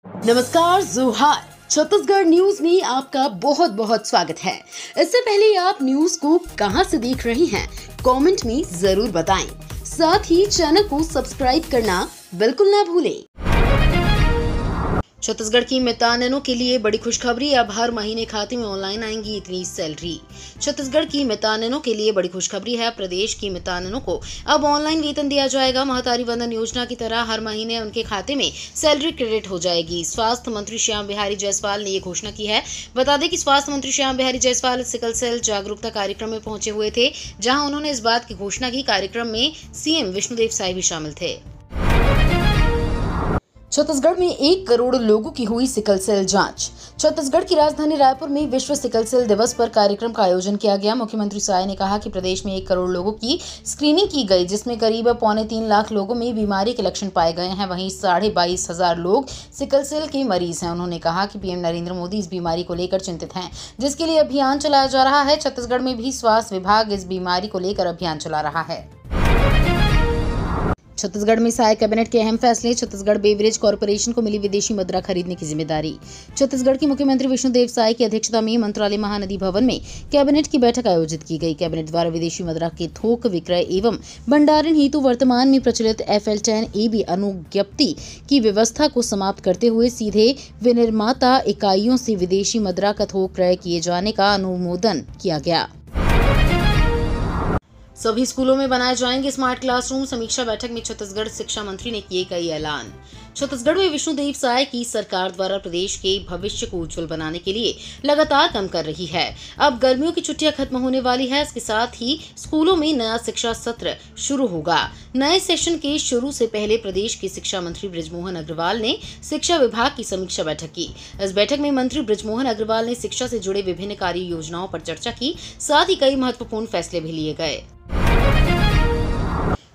नमस्कार, जोहार। छत्तीसगढ़ न्यूज में आपका बहुत बहुत स्वागत है। इससे पहले आप न्यूज को कहां से देख रहे हैं, कमेंट में जरूर बताएं। साथ ही चैनल को सब्सक्राइब करना बिल्कुल ना भूलें। छत्तीसगढ़ की मितानिनों के लिए बड़ी खुशखबरी, अब हर महीने खाते में ऑनलाइन आएंगी इतनी सैलरी। छत्तीसगढ़ की मितानिनों के लिए बड़ी खुशखबरी है। प्रदेश की मितानिनों को अब ऑनलाइन वेतन दिया जाएगा। महतारी वंदन योजना की तरह हर महीने उनके खाते में सैलरी क्रेडिट हो जाएगी। स्वास्थ्य मंत्री श्याम बिहारी जायसवाल ने ये घोषणा की है। बता दें कि स्वास्थ्य मंत्री श्याम बिहारी जायसवाल सिकल सेल जागरूकता कार्यक्रम में पहुंचे हुए थे, जहां उन्होंने इस बात की घोषणा की। कार्यक्रम में सीएम विष्णुदेव साय भी शामिल थे। छत्तीसगढ़ में 1 करोड़ लोगों की हुई सिकल सेल जांच। छत्तीसगढ़ की राजधानी रायपुर में विश्व सिकल सेल दिवस पर कार्यक्रम का आयोजन किया गया। मुख्यमंत्री साय ने कहा कि प्रदेश में 1 करोड़ लोगों की स्क्रीनिंग की गई, जिसमें करीब 3.25 लाख लोगों में बीमारी के लक्षण पाए गए हैं। वहीं 22,500 लोग सिकल सेल के मरीज हैं। उन्होंने कहा कि पीएम नरेंद्र मोदी इस बीमारी को लेकर चिंतित हैं, जिसके लिए अभियान चलाया जा रहा है। छत्तीसगढ़ में भी स्वास्थ्य विभाग इस बीमारी को लेकर अभियान चला रहा है। छत्तीसगढ़ में साय कैबिनेट के अहम फैसले। छत्तीसगढ़ बेवरेज कॉर्पोरेशन को मिली विदेशी मुद्रा खरीदने की जिम्मेदारी। छत्तीसगढ़ के मुख्यमंत्री विष्णुदेव साय की अध्यक्षता में मंत्रालय महानदी भवन में कैबिनेट की बैठक आयोजित की गई। कैबिनेट द्वारा विदेशी मुद्रा के थोक विक्रय एवं भंडारण हेतु वर्तमान में प्रचलित FL10AB अनुज्ञप्ति की व्यवस्था को समाप्त करते हुए सीधे विनिर्माता इकाइयों से विदेशी मुद्रा का थोक क्रय किए जाने का अनुमोदन किया गया। सभी स्कूलों में बनाए जाएंगे स्मार्ट क्लासरूम। समीक्षा बैठक में छत्तीसगढ़ शिक्षा मंत्री ने किए कई ऐलान। छत्तीसगढ़ में विष्णुदेव साय की सरकार द्वारा प्रदेश के भविष्य को उज्जवल बनाने के लिए लगातार काम कर रही है। अब गर्मियों की छुट्टियां खत्म होने वाली है। इसके साथ ही स्कूलों में नया शिक्षा सत्र शुरू होगा। नए सेशन के शुरू से पहले प्रदेश के शिक्षा मंत्री बृजमोहन अग्रवाल ने शिक्षा विभाग की समीक्षा बैठक की। इस बैठक में मंत्री बृजमोहन अग्रवाल ने शिक्षा से जुड़े विभिन्न कार्य योजनाओं पर चर्चा की। साथ ही कई महत्वपूर्ण फैसले भी लिए गए।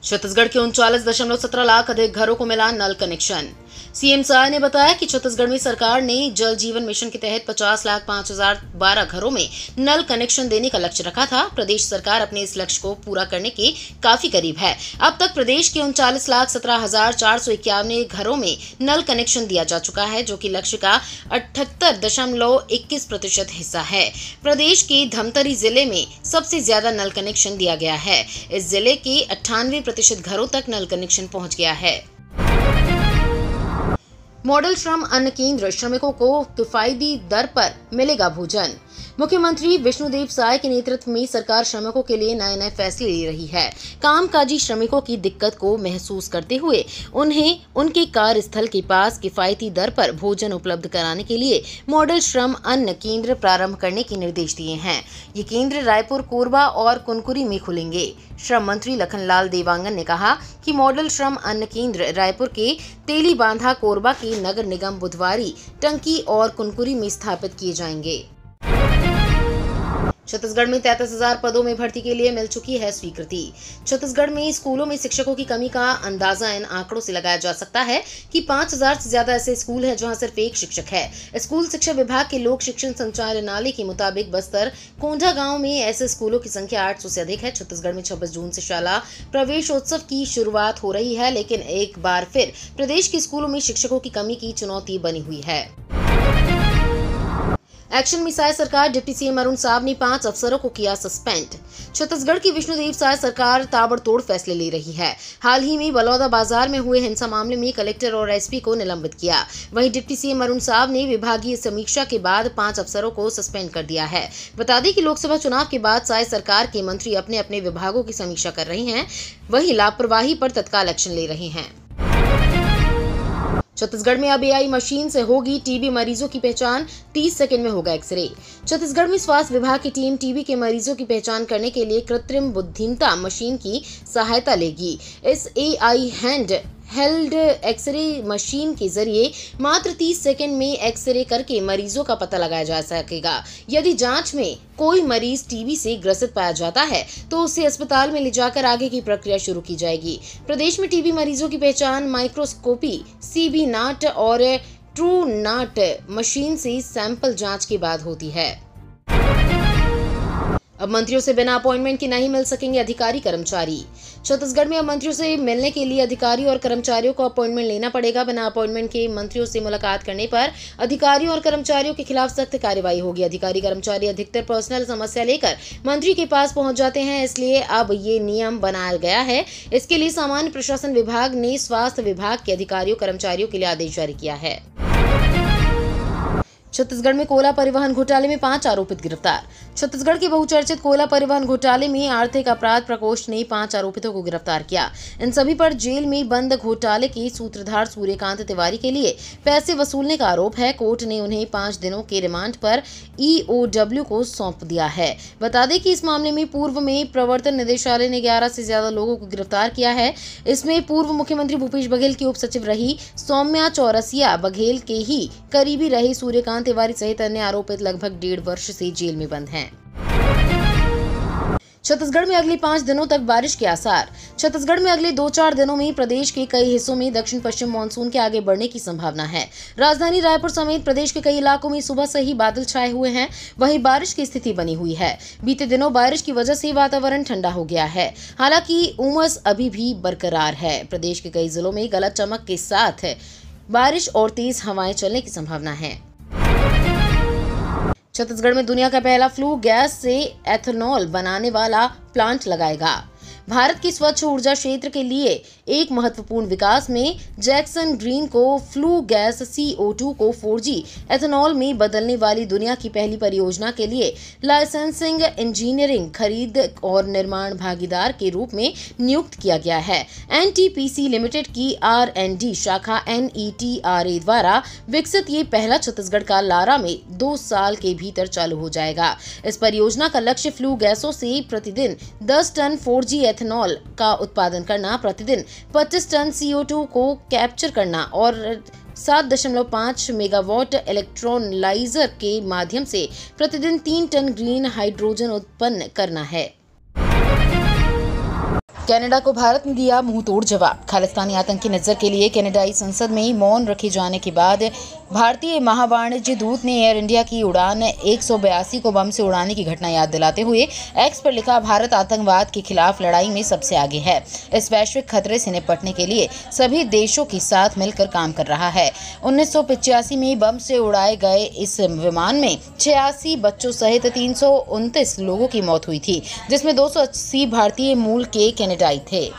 छत्तीसगढ़ के 39.17 लाख अधिक घरों को मिला नल कनेक्शन। सीएम साय ने बताया कि छत्तीसगढ़ में सरकार ने जल जीवन मिशन के तहत 50,05,012 घरों में नल कनेक्शन देने का लक्ष्य रखा था। प्रदेश सरकार अपने इस लक्ष्य को पूरा करने के काफी करीब है। अब तक प्रदेश के 39,17,451 घरों में नल कनेक्शन दिया जा चुका है, जो कि लक्ष्य का 78.21% हिस्सा है। प्रदेश के धमतरी जिले में सबसे ज्यादा नल कनेक्शन दिया गया है। इस जिले के 98% घरों तक नल कनेक्शन पहुंच गया है। मॉडल श्रम अन्न केंद्र, श्रमिकों को किफायती दर पर मिलेगा भोजन। मुख्यमंत्री विष्णुदेव साय के नेतृत्व में सरकार श्रमिकों के लिए नए नए फैसले ले रही है। कामकाजी श्रमिकों की दिक्कत को महसूस करते हुए उन्हें उनके कार्यस्थल के पास किफायती दर पर भोजन उपलब्ध कराने के लिए मॉडल श्रम अन्न केंद्र प्रारंभ करने के निर्देश दिए हैं। ये केंद्र रायपुर, कोरबा और कुनकुरी में खुलेंगे। श्रम मंत्री लखनलाल देवांगन ने कहा कि मॉडल श्रम अन्न केंद्र रायपुर के तेलीबांधा, कोरबा के नगर निगम बुधवारी, टंकी और कुनकुरी में स्थापित किए जाएंगे। छत्तीसगढ़ में 33,000 पदों में भर्ती के लिए मिल चुकी है स्वीकृति। छत्तीसगढ़ में स्कूलों में शिक्षकों की कमी का अंदाजा इन आंकड़ों से लगाया जा सकता है कि 5,000 से ज्यादा ऐसे स्कूल हैं जहां सिर्फ एक शिक्षक है। स्कूल शिक्षा विभाग के लोक शिक्षण संचालनालय के मुताबिक बस्तर कोंढा गांव में ऐसे स्कूलों की संख्या 800 से अधिक है। छत्तीसगढ़ में 26 जून से शाला प्रवेशोत्सव की शुरुआत हो रही है, लेकिन एक बार फिर प्रदेश के स्कूलों में शिक्षकों की कमी की चुनौती बनी हुई है। एक्शन में साय सरकार, डिप्टी सीएम अरुण साव ने 5 अफसरों को किया सस्पेंड। छत्तीसगढ़ की विष्णुदेव साय सरकार ताबड़तोड़ फैसले ले रही है। हाल ही में बलौदा बाजार में हुए हिंसा मामले में कलेक्टर और एसपी को निलंबित किया। वहीं डिप्टी सीएम अरुण साव ने विभागीय समीक्षा के बाद 5 अफसरों को सस्पेंड कर दिया है। बता दें कि लोकसभा चुनाव के बाद साय सरकार के मंत्री अपने अपने विभागों की समीक्षा कर रहे हैं, वहीं लापरवाही पर तत्काल एक्शन ले रहे हैं। छत्तीसगढ़ में अब AI मशीन से होगी टीबी मरीजों की पहचान, 30 सेकंड में होगा एक्सरे। छत्तीसगढ़ में स्वास्थ्य विभाग की टीम टीबी के मरीजों की पहचान करने के लिए कृत्रिम बुद्धिमत्ता मशीन की सहायता लेगी। इस AI hand held X ray machine के जरिए मात्र 30 सेकंड में एक्सरे करके मरीजों का पता लगाया जा सकेगा। यदि जांच में कोई मरीज टीबी से ग्रसित पाया जाता है तो उसे अस्पताल में ले जाकर आगे की प्रक्रिया शुरू की जाएगी। प्रदेश में टीबी मरीजों की पहचान माइक्रोस्कोपी, CB नाट और ट्रू नाट मशीन से सैंपल जांच के बाद होती है। अब मंत्रियों से बिना अपॉइंटमेंट के नहीं मिल सकेंगे अधिकारी कर्मचारी। छत्तीसगढ़ में अब मंत्रियों से मिलने के लिए अधिकारी और कर्मचारियों को अपॉइंटमेंट लेना पड़ेगा। बिना अपॉइंटमेंट के मंत्रियों से मुलाकात करने पर अधिकारियों और कर्मचारियों के खिलाफ सख्त कार्रवाई होगी। अधिकारी कर्मचारी अधिकतर पर्सनल समस्या लेकर मंत्री के पास पहुंच जाते हैं, इसलिए अब ये नियम बनाया गया है। इसके लिए सामान्य प्रशासन विभाग ने स्वास्थ्य विभाग के अधिकारियों कर्मचारियों के लिए आदेश जारी किया है। छत्तीसगढ़ में कोयला परिवहन घोटाले में 5 आरोपित गिरफ्तार। छत्तीसगढ़ के बहुचर्चित कोयला परिवहन घोटाले में आर्थिक अपराध प्रकोष्ठ ने 5 आरोपितों को गिरफ्तार किया। इन सभी पर जेल में बंद घोटाले के सूत्रधार सूर्यकांत तिवारी के लिए पैसे वसूलने का आरोप है। कोर्ट ने उन्हें 5 दिनों के रिमांड पर EOW को सौंप दिया है। बता दें कि इस मामले में पूर्व में प्रवर्तन निदेशालय ने 11 से ज्यादा लोगों को गिरफ्तार किया है। इसमें पूर्व मुख्यमंत्री भूपेश बघेल की उप सचिव रही सौम्या चौरसिया, बघेल के ही करीबी रहे सूर्यकांत तिवारी सहित अन्य आरोपित लगभग 1.5 वर्ष से जेल में बंद हैं। छत्तीसगढ़ में अगले 5 दिनों तक बारिश के आसार। छत्तीसगढ़ में अगले 2-4 दिनों में प्रदेश के कई हिस्सों में दक्षिण पश्चिम मानसून के आगे बढ़ने की संभावना है। राजधानी रायपुर समेत प्रदेश के कई इलाकों में सुबह से ही बादल छाए हुए हैं, वहीं बारिश की स्थिति बनी हुई है। बीते दिनों बारिश की वजह से वातावरण ठंडा हो गया है, हालांकि उमस अभी भी बरकरार है। प्रदेश के कई जिलों में गलत चमक के साथ बारिश और तेज हवाएं चलने की संभावना है। छत्तीसगढ़ में दुनिया का पहला फ्लू गैस से एथेनॉल बनाने वाला प्लांट लगाएगा। भारत की स्वच्छ ऊर्जा क्षेत्र के लिए एक महत्वपूर्ण विकास में जैक्सन ग्रीन को फ्लू गैस CO2 को 4G एथेनॉल में बदलने वाली दुनिया की पहली परियोजना के लिए लाइसेंसिंग, इंजीनियरिंग, खरीद और निर्माण भागीदार के रूप में नियुक्त किया गया है। NTPC लिमिटेड की R&D शाखा NETRA द्वारा विकसित ये पहला छत्तीसगढ़ का लारा में 2 साल के भीतर चालू हो जाएगा। इस परियोजना का लक्ष्य फ्लू गैसों से प्रतिदिन 10 टन 4G एथेनॉल का उत्पादन करना, प्रतिदिन 25 टन CO2 को कैप्चर करना और 7.5 मेगावाट इलेक्ट्रोलाइजर के माध्यम से प्रतिदिन 3 टन ग्रीन हाइड्रोजन उत्पन्न करना है। कनाडा को भारत ने दिया मुंह तोड़ जवाब। खालिस्तानी आतंकी नजर के लिए कनाडाई संसद में मौन रखे जाने के बाद भारतीय महावाणिज्य दूत ने एयर इंडिया की उड़ान 182 को बम से उड़ाने की घटना याद दिलाते हुए एक्स पर लिखा, भारत आतंकवाद के खिलाफ लड़ाई में सबसे आगे है। इस वैश्विक खतरे से निपटने के लिए सभी देशों के साथ मिलकर काम कर रहा है। 1985 में बम से उड़ाए गए इस विमान में 86 बच्चों सहित 329 लोगों की मौत हुई थी, जिसमें 280 भारतीय मूल के कनाडाई थे।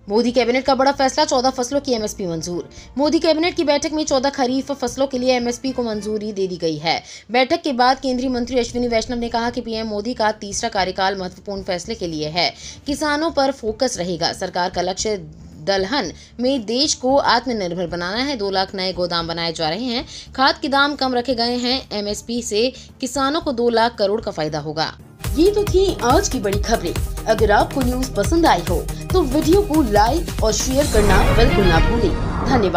मोदी कैबिनेट का बड़ा फैसला, 14 फसलों की MSP मंजूर। मोदी कैबिनेट की बैठक में 14 खरीफ फसलों के लिए MSP को मंजूरी दे दी गई है। बैठक के बाद केंद्रीय मंत्री अश्विनी वैष्णव ने कहा कि PM मोदी का तीसरा कार्यकाल महत्वपूर्ण फैसले के लिए है। किसानों पर फोकस रहेगा। सरकार का लक्ष्य दलहन में देश को आत्मनिर्भर बनाना है। 2 लाख नए गोदाम बनाए जा रहे हैं। खाद के दाम कम रखे गए हैं। MSP से किसानों को 2 लाख करोड़ का फायदा होगा। ये तो थी आज की बड़ी खबरें। अगर आपको न्यूज़ पसंद आई हो तो वीडियो को लाइक और शेयर करना बिल्कुल ना भूलें। धन्यवाद।